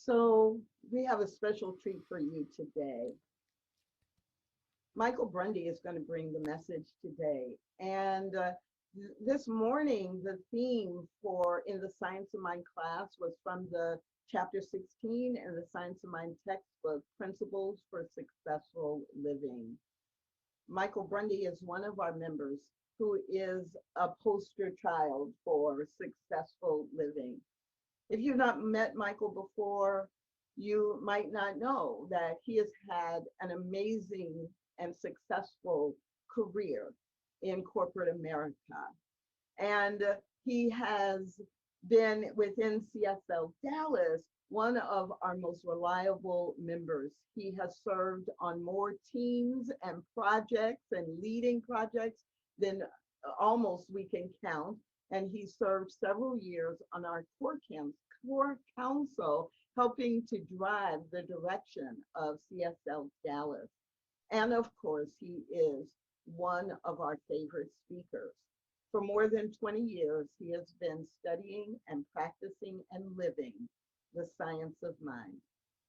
So we have a special treat for you today. Michael Grundy is going to bring the message today. And this morning, the theme for in the Science of Mind class was from the chapter 16 in the Science of Mind textbook, Principles for Successful Living. Michael Grundy is one of our members who is a poster child for successful living. If you've not met Michael before, you might not know that he has had an amazing and successful career in corporate America. And he has been within CSL Dallas, one of our most reliable members. He has served on more teams and projects and leading projects than almost we can count. And he served several years on our core council, helping to drive the direction of CSL Dallas. And of course, he is one of our favorite speakers. For more than 20 years, he has been studying and practicing and living the science of mind.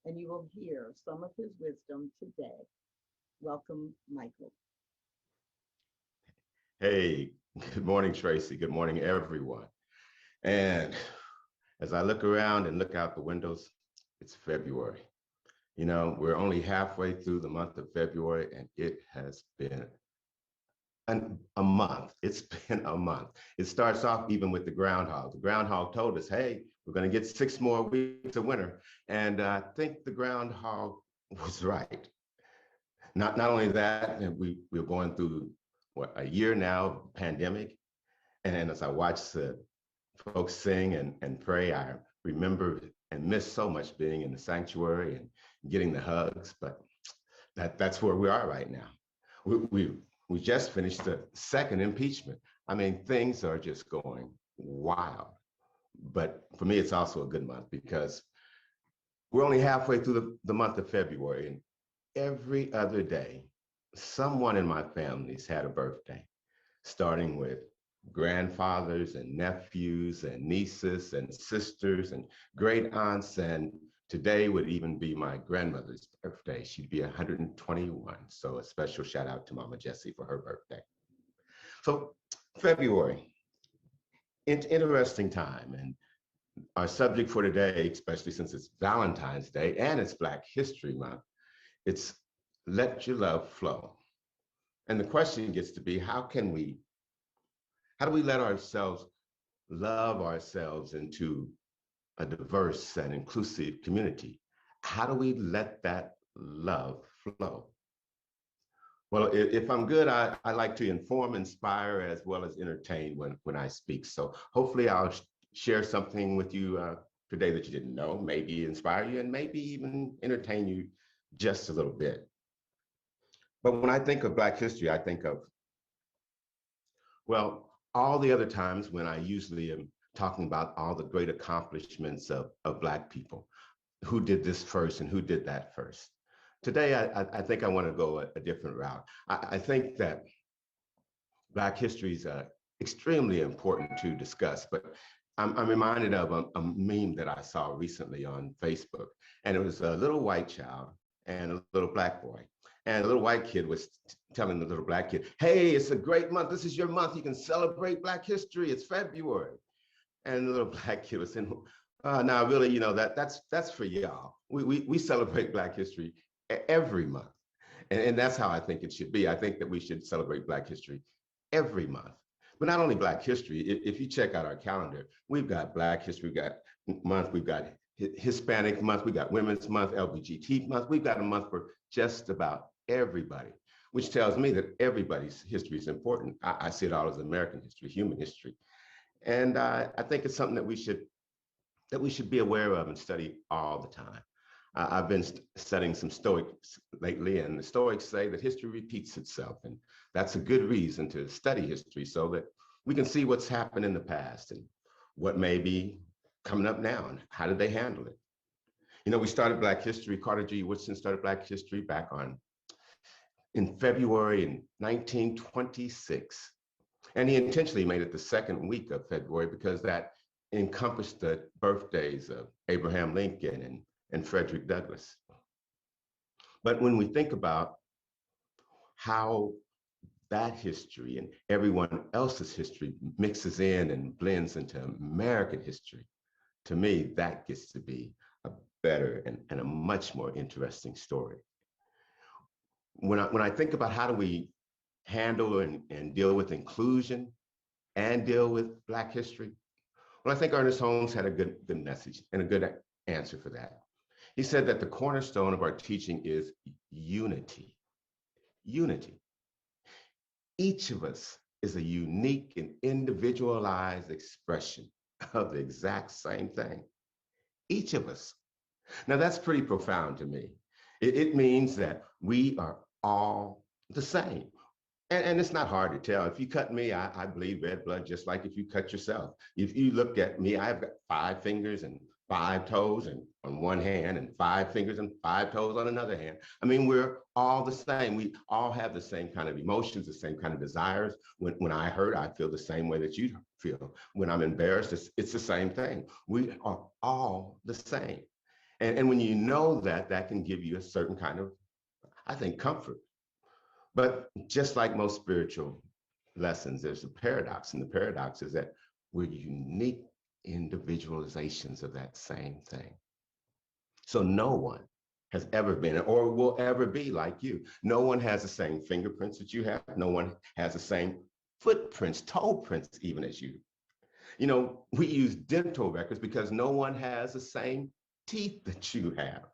And you will hear some of his wisdom today. Welcome, Michael. Hey, good morning, Tracy. Good morning, everyone. And as I look around and look out the windows, it's February. You know, we're only halfway through the month of February, and it has been a month. It's been a month. It starts off even with the groundhog. The groundhog told us, hey, we're going to get 6 more weeks of winter. And I think the groundhog was right. Not only that, and we're going through a year now, pandemic. And as I watch the folks sing and pray, I remember and miss so much being in the sanctuary and getting the hugs. But that's where we are right now. We just finished the second impeachment. I mean, things are just going wild. But for me, it's also a good month because we're only halfway through the month of February, and every other day, someone in my family's had a birthday, starting with grandfathers and nephews and nieces and sisters and great aunts. And today would even be my grandmother's birthday. She'd be 121. So a special shout out to Mama Jessie for her birthday. So February, interesting time. And our subject for today, especially since it's Valentine's Day and it's Black History Month, it's let your love flow. And the question gets to be, how do we let ourselves love ourselves into a diverse and inclusive community? How do we let that love flow? Well, if I'm good, I like to inform, inspire, as well as entertain when I speak. So hopefully I'll share something with you today that you didn't know, maybe inspire you and maybe even entertain you just a little bit. But when I think of Black history, I think of, well, all the other times when I usually am talking about all the great accomplishments of Black people, who did this first and who did that first. Today, I think I want to go a different route. I think that Black history is extremely important to discuss, but I'm reminded of a meme that I saw recently on Facebook, and it was a little white child and a little Black boy. And the little white kid was telling the little Black kid, hey, it's a great month. This is your month. You can celebrate Black history. It's February. And the little Black kid was saying, now really, you know, that's for y'all. We celebrate Black history every month. And that's how I think it should be. I think that we should celebrate Black history every month. But not only Black history, if you check out our calendar, we've got Black history, we've got month, we've got Hispanic month, we got Women's Month, LGBT month. We've got a month for just about everybody, which tells me that everybody's history is important. I see it all as American history, human history. And I think it's something that we should be aware of and study all the time. I've been studying some Stoics lately, and the Stoics say that history repeats itself. And that's a good reason to study history so that we can see what's happened in the past and what may be coming up now and how did they handle it. You know, we started Black history, Carter G. Woodson started Black history back in February in 1926. And he intentionally made it the second week of February because that encompassed the birthdays of Abraham Lincoln and and Frederick Douglass. But when we think about how that history and everyone else's history mixes in and blends into American history, to me, that gets to be a better and a much more interesting story. When I think about how do we handle and deal with inclusion and deal with Black history, well, I think Ernest Holmes had a good message and a good answer for that. He said that the cornerstone of our teaching is unity. Unity. Each of us is a unique and individualized expression of the exact same thing. Each of us. Now, that's pretty profound to me. It means that we are all the same. And it's not hard to tell. If you cut me, I bleed red blood just like if you cut yourself. If you look at me, I've got 5 fingers and 5 toes and on one hand and 5 fingers and 5 toes on another hand. I mean, we're all the same. We all have the same kind of emotions, the same kind of desires. When I hurt, I feel the same way that you feel. When I'm embarrassed, it's the same thing. We are all the same. And when you know that, that can give you a certain kind of, I think, comfort. But just like most spiritual lessons, there's a paradox. And the paradox is that we're unique individualizations of that same thing. So no one has ever been or will ever be like you. No one has the same fingerprints that you have. No one has the same footprints, toe prints, even as you. You know, we use dental records because no one has the same teeth that you have.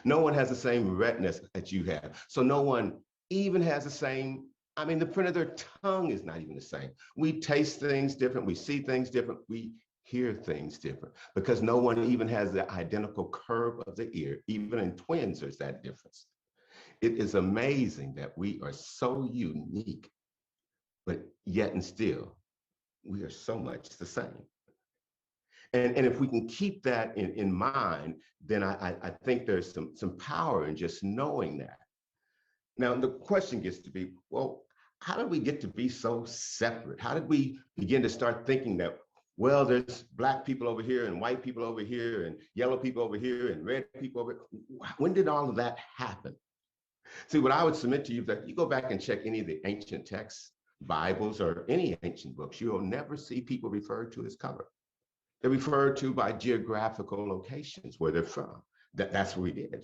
No one has the same retinas that you have. So no one even has the same, I mean, the print of their tongue is not even the same. We taste things different. We see things different. We hear things different because no one even has the identical curve of the ear. Even in twins, there's that difference. It is amazing that we are so unique, but yet and still, we are so much the same. And if we can keep that in mind, then I think there's some power in just knowing that. Now, the question gets to be, well, how did we get to be so separate? How did we begin to start thinking that, well, there's Black people over here and white people over here and yellow people over here and red people over here? When did all of that happen? See, what I would submit to you is that you go back and check any of the ancient texts, Bibles, or any ancient books, you'll never see people referred to as color. They're referred to by geographical locations where they're from. That's what we did.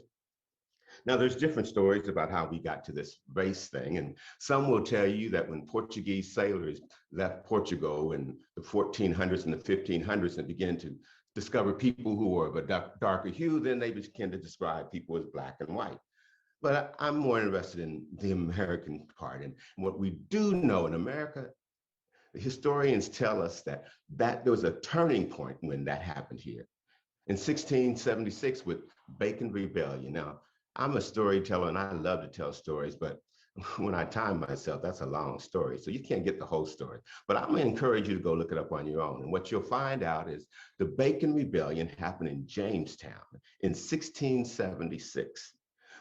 Now, there's different stories about how we got to this race thing, and some will tell you that when Portuguese sailors left Portugal in the 1400s and the 1500s and began to discover people who were of a darker hue, then they began to describe people as Black and white. But I'm more interested in the American part, and what we do know in America, the historians tell us that there was a turning point when that happened here. In 1676 with Bacon Rebellion. Now, I'm a storyteller and I love to tell stories, but when I time myself, that's a long story. So you can't get the whole story. But I'm gonna encourage you to go look it up on your own. And what you'll find out is the Bacon Rebellion happened in Jamestown in 1676.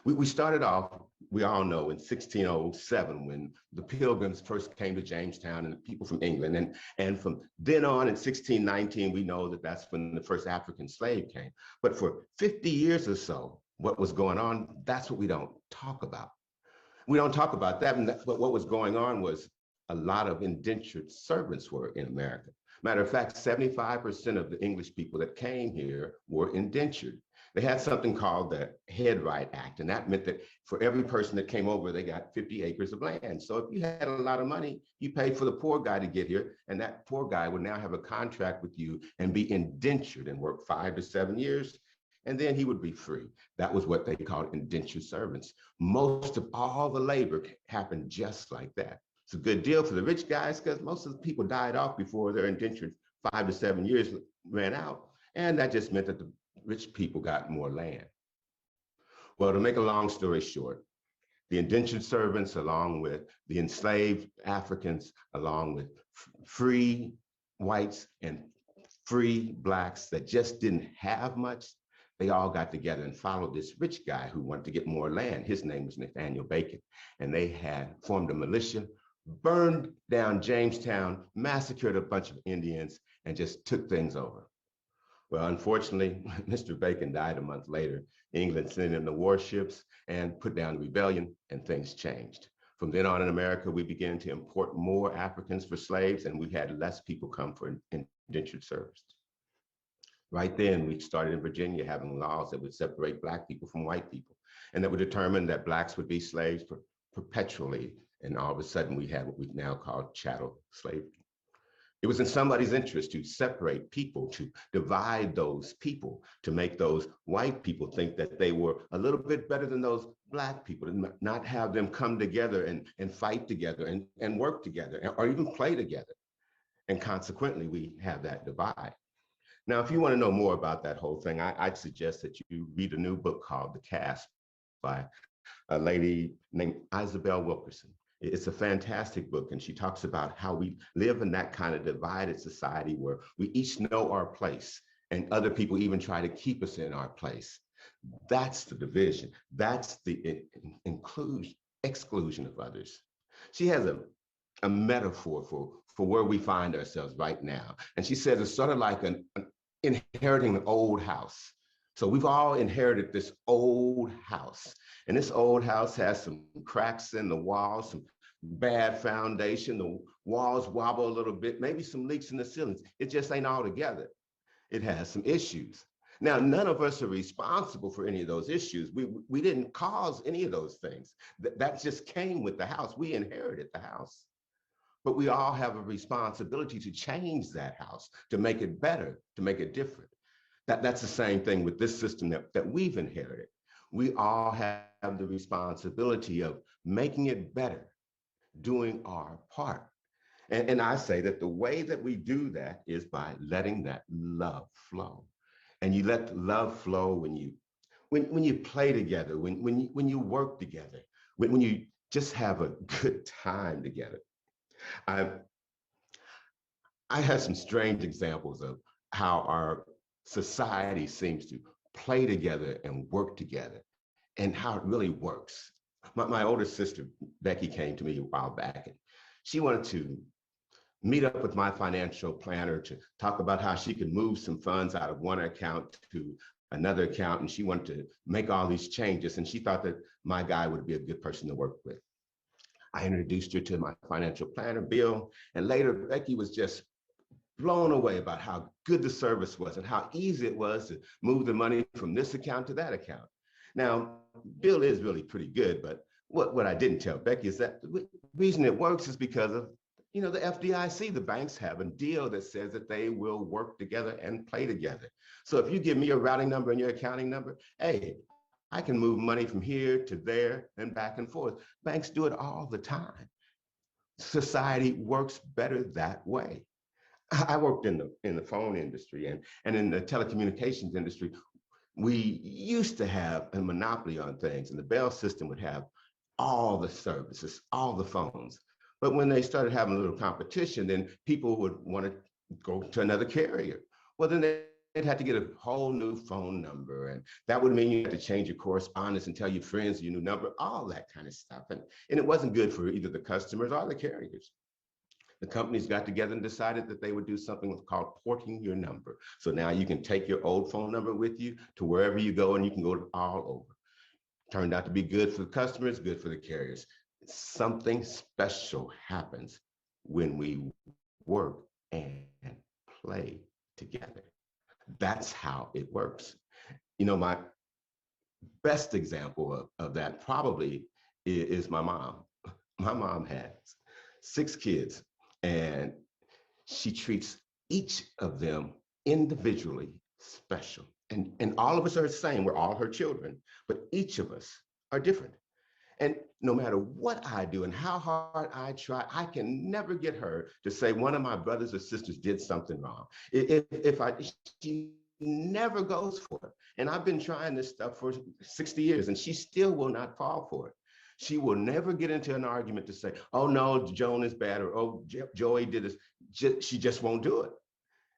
We started off, we all know, in 1607 when the Pilgrims first came to Jamestown and people from England. And from then on in 1619, we know that that's when the first African slave came. But for 50 years or so, what was going on, that's what we don't talk about. We don't talk about that. But what was going on was a lot of indentured servants were in America. Matter of fact, 75% of the English people that came here were indentured. They had something called the Headright Act, and that meant that for every person that came over, they got 50 acres of land. So if you had a lot of money, you paid for the poor guy to get here, and that poor guy would now have a contract with you and be indentured and work 5 to 7 years, and then he would be free. That was what they called indentured servants. Most of all the labor happened just like that. It's a good deal for the rich guys because most of the people died off before their indentured 5 to 7 years ran out, and that just meant that the rich people got more land. Well, to make a long story short, the indentured servants, along with the enslaved Africans, along with free whites and free Blacks that just didn't have much, they all got together and followed this rich guy who wanted to get more land. His name was Nathaniel Bacon. And they had formed a militia, burned down Jamestown, massacred a bunch of Indians, and just took things over. Well, unfortunately, Mr. Bacon died a month later. England sent in the warships and put down the rebellion, and things changed. From then on in America, we began to import more Africans for slaves, and we had less people come for indentured service. Right then, we started in Virginia having laws that would separate Black people from white people, and that would determine that Blacks would be slaves perpetually. And all of a sudden, we had what we now call chattel slavery. It was in somebody's interest to separate people, to divide those people, to make those white people think that they were a little bit better than those Black people, and not have them come together and fight together and work together or even play together. And consequently, we have that divide. Now, if you want to know more about that whole thing, I'd suggest that you read a new book called The Caste by a lady named Isabel Wilkerson. It's a fantastic book, and she talks about how we live in that kind of divided society where we each know our place, and other people even try to keep us in our place. That's the division. That's the exclusion of others. She has a metaphor for where we find ourselves right now. And she says it's sort of like inheriting an old house. So we've all inherited this old house. And this old house has some cracks in the walls, some bad foundation. The walls wobble a little bit, maybe some leaks in the ceilings. It just ain't all together. It has some issues. Now, none of us are responsible for any of those issues. We didn't cause any of those things. That just came with the house. We inherited the house. But we all have a responsibility to change that house, to make it better, to make it different. That's the same thing with this system that we've inherited. We all have the responsibility of making it better, doing our part. And I say that the way that we do that is by letting that love flow. And you let the love flow when you play together, when you work together, when you just have a good time together. I have some strange examples of how our society seems to play together and work together, and how it really works. My older sister, Becky, came to me a while back, and she wanted to meet up with my financial planner to talk about how she could move some funds out of one account to another account, and she wanted to make all these changes, and she thought that my guy would be a good person to work with. I introduced her to my financial planner, Bill, and later Becky was just blown away about how good the service was and how easy it was to move the money from this account to that account. Now, Bill is really pretty good, but what I didn't tell Becky is that the reason it works is because of, the FDIC. The banks have a deal that says that they will work together and play together. So if you give me your routing number and your accounting number, hey, I can move money from here to there and back and forth. Banks do it all the time. Society works better that way. I worked in the phone industry and in the telecommunications industry. We used to have a monopoly on things, and the Bell system would have all the services, all the phones. But when they started having a little competition, then people would want to go to another carrier. Well, then they'd have to get a whole new phone number, and that would mean you had to change your correspondence and tell your friends your new number, all that kind of stuff. And it wasn't good for either the customers or the carriers. The companies got together and decided that they would do something called porting your number. So now you can take your old phone number with you to wherever you go, and you can go all over. Turned out to be good for the customers, good for the carriers. Something special happens when we work and play together. That's how it works. My best example of that probably is my mom. My mom has 6 kids, and she treats each of them individually special. And all of us are the same. We're all her children, but each of us are different. And no matter what I do and how hard I try, I can never get her to say one of my brothers or sisters did something wrong. She never goes for it. And I've been trying this stuff for 60 years, and she still will not fall for it. She will never get into an argument to say, oh no, Joan is bad, or oh, Joey did this. She just won't do it.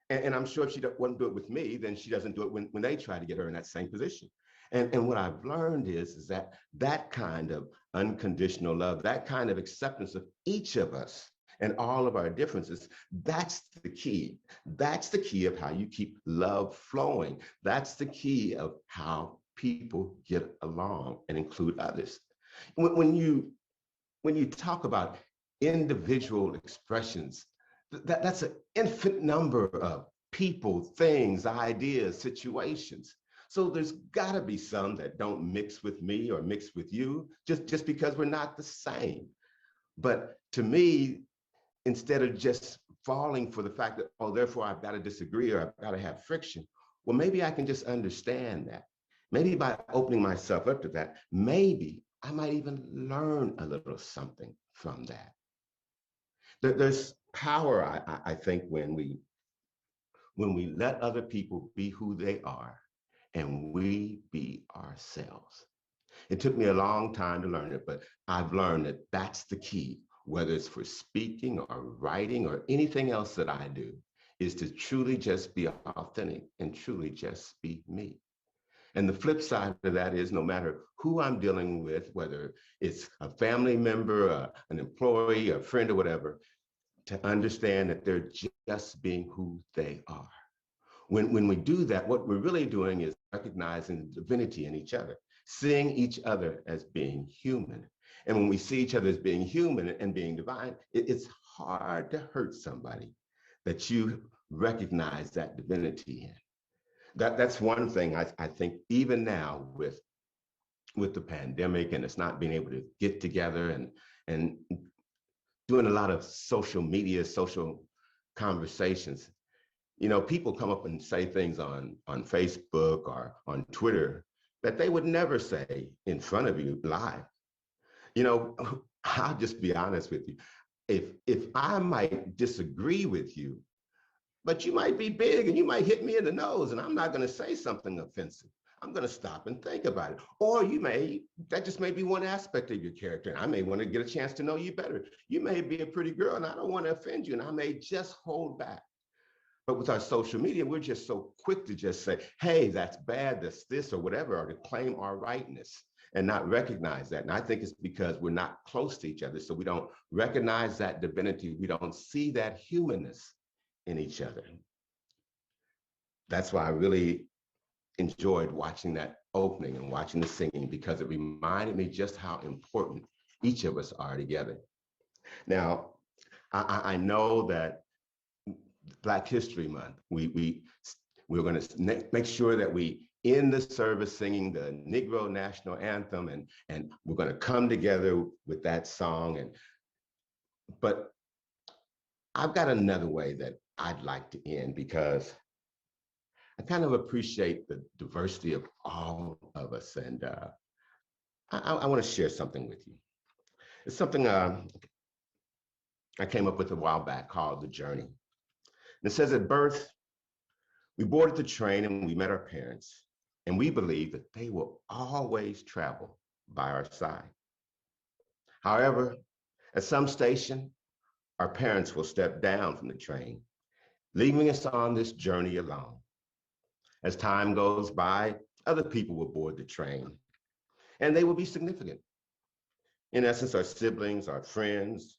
And I'm sure if she wouldn't do it with me, then she doesn't do it when they try to get her in that same position. And what I've learned is that kind of unconditional love, that kind of acceptance of each of us and all of our differences. That's the key. That's the key of how you keep love flowing. That's the key of how people get along and include others. When you talk about individual expressions, that's an infinite number of people, things, ideas, situations. So there's got to be some that don't mix with me or mix with you just because we're not the same. But to me, instead of just falling for the fact that, oh, therefore I've got to disagree or I've got to have friction, well, maybe I can just understand that. Maybe by opening myself up to that, maybe I might even learn a little something from that. There's power, I think, when we let other people be who they are and we be ourselves. It took me a long time to learn it, but I've learned that that's the key, whether it's for speaking or writing or anything else that I do, is to truly just be authentic and truly just be me. And the flip side of that is no matter who I'm dealing with, whether it's a family member, an employee, a friend, or whatever, to understand that they're just being who they are. When we do that, what we're really doing is recognizing the divinity in each other, seeing each other as being human. And when we see each other as being human and being divine, it's hard to hurt somebody that you recognize that divinity in. That's one thing I think even now with the pandemic and it's not being able to get together and doing a lot of social media, social conversations. You know, people come up and say things on Facebook or on Twitter that they would never say in front of you live. You know, I'll just be honest with you. If I might disagree with you, but you might be big and you might hit me in the nose and I'm not going to say something offensive. I'm going to stop and think about it. Or that just may be one aspect of your character. And I may want to get a chance to know you better. You may be a pretty girl and I don't want to offend you and I may just hold back. But with our social media, we're just so quick to just say, hey, that's bad, that's this or whatever, or to claim our rightness and not recognize that. And I think it's because we're not close to each other. So we don't recognize that divinity. We don't see that humanness in each other. That's why I really enjoyed watching that opening and watching the singing, because it reminded me just how important each of us are together. Now, I know that Black History Month, we're going to make sure that we end the service singing the Negro National Anthem, and we're going to come together with that song. But I've got another way that I'd like to end, because I kind of appreciate the diversity of all of us. And I want to share something with you. It's something I came up with a while back called The Journey. And it says, at birth, we boarded the train and we met our parents, and we believed that they will always travel by our side. However, at some station, our parents will step down from the train, leaving us on this journey alone. As time goes by, other people will board the train, and they will be significant. In essence, our siblings, our friends,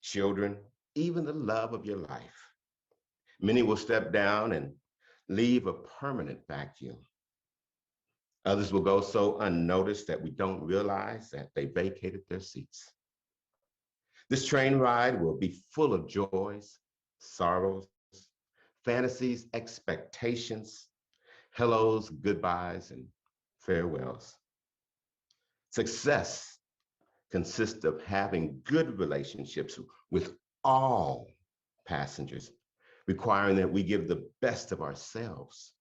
children, even the love of your life. Many will step down and leave a permanent vacuum. Others will go so unnoticed that we don't realize that they vacated their seats. This train ride will be full of joys, sorrows, fantasies, expectations, hellos, goodbyes, and farewells. Success consists of having good relationships with all passengers, requiring that we give the best of ourselves.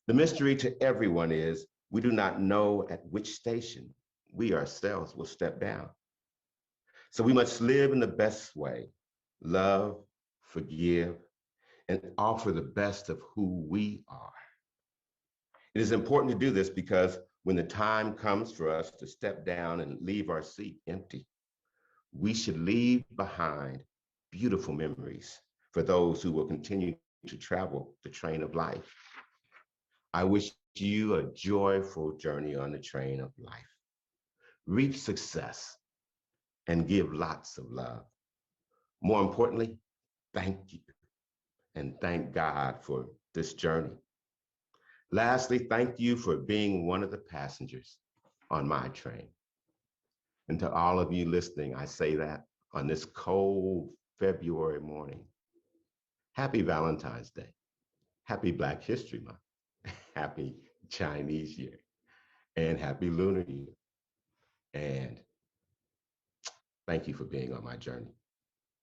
The mystery to everyone is we do not know at which station we ourselves will step down. So we must live in the best way, love, forgive, and offer the best of who we are. It is important to do this because when the time comes for us to step down and leave our seat empty, we should leave behind beautiful memories for those who will continue to travel the train of life. I wish you a joyful journey on the train of life. Reach success and give lots of love. More importantly, thank you and thank God for this journey. Lastly, thank you for being one of the passengers on my train. And to all of you listening, I say that on this cold February morning. Happy Valentine's Day. Happy Black History Month. Happy Chinese Year. And happy Lunar Year. And thank you for being on my journey.